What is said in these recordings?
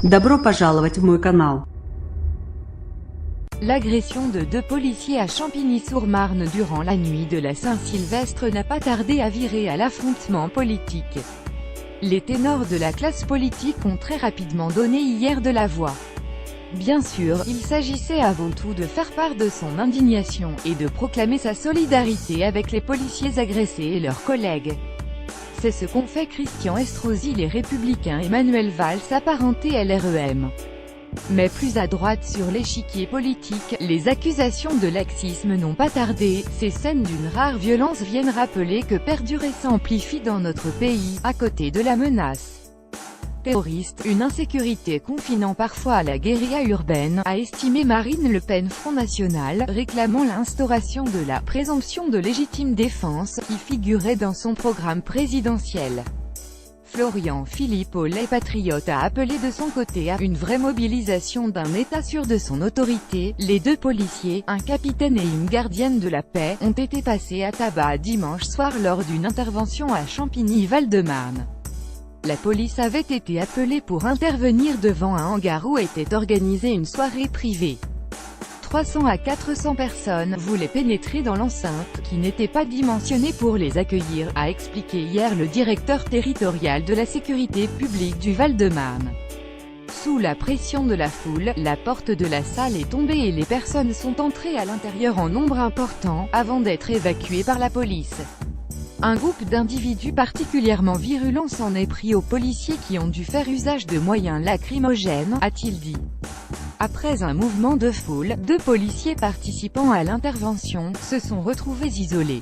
Добро пожаловать в мой канал. L'agression de 2 policiers à Champigny-sur-Marne durant la nuit de la Saint-Sylvestre n'a pas tardé à virer à l'affrontement politique. Les ténors de la classe politique ont très rapidement donné hier de la voix. Bien sûr, il s'agissait avant tout de faire part de son indignation, et de proclamer sa solidarité avec les policiers agressés et leurs collègues. C'est ce qu'ont fait Christian Estrosi, les Républicains et Manuel Valls apparenté LREM. Mais plus à droite sur l'échiquier politique, les accusations de laxisme n'ont pas tardé. Ces scènes d'une rare violence viennent rappeler que perdurer s'amplifie dans notre pays, à côté de la menace terroriste, une insécurité confinant parfois à la guérilla urbaine, a estimé Marine Le Pen. Front National, réclamant l'instauration de la présomption de légitime défense, qui figurait dans son programme présidentiel. Florian Philippot, les Patriotes, a appelé de son côté à une vraie mobilisation d'un État sûr de son autorité. Les 2 policiers, un capitaine et une gardienne de la paix, ont été passés à tabac dimanche soir lors d'une intervention à Champigny-Val-de-Marne. La police avait été appelée pour intervenir devant un hangar où était organisée une soirée privée. 300 à 400 personnes voulaient pénétrer dans l'enceinte, qui n'était pas dimensionnée pour les accueillir, a expliqué hier le directeur territorial de la sécurité publique du Val-de-Marne. Sous la pression de la foule, la porte de la salle est tombée et les personnes sont entrées à l'intérieur en nombre important, avant d'être évacuées par la police. Un groupe d'individus particulièrement virulents s'en est pris aux policiers qui ont dû faire usage de moyens lacrymogènes, a-t-il dit. Après un mouvement de foule, 2 policiers participant à l'intervention se sont retrouvés isolés.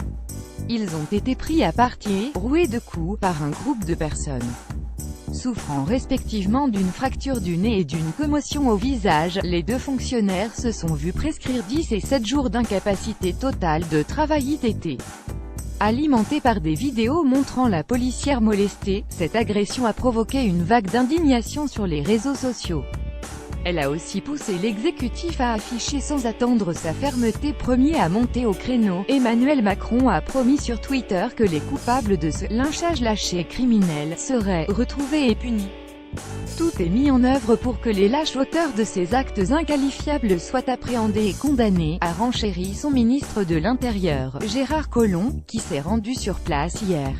Ils ont été pris à partie, roués de coups, par un groupe de personnes. Souffrant respectivement d'une fracture du nez et d'une commotion au visage, les 2 fonctionnaires se sont vus prescrire 10 et 7 jours d'incapacité totale de travail ITT. Alimentée par des vidéos montrant la policière molestée, cette agression a provoqué une vague d'indignation sur les réseaux sociaux. Elle a aussi poussé l'exécutif à afficher sans attendre sa fermeté premier à monter au créneau. Emmanuel Macron a promis sur Twitter que les coupables de ce lynchage lâché criminel seraient retrouvés et punis. Tout est mis en œuvre pour que les lâches auteurs de ces actes inqualifiables soient appréhendés et condamnés, a renchéri son ministre de l'Intérieur, Gérard Collomb, qui s'est rendu sur place hier.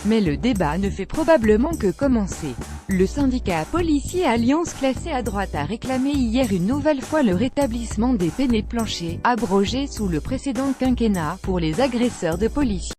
Mais le débat ne fait probablement que commencer. Le syndicat policier Alliance classée à droite a réclamé hier une nouvelle fois le rétablissement des peines planchers, abrogées sous le précédent quinquennat, pour les agresseurs de policiers.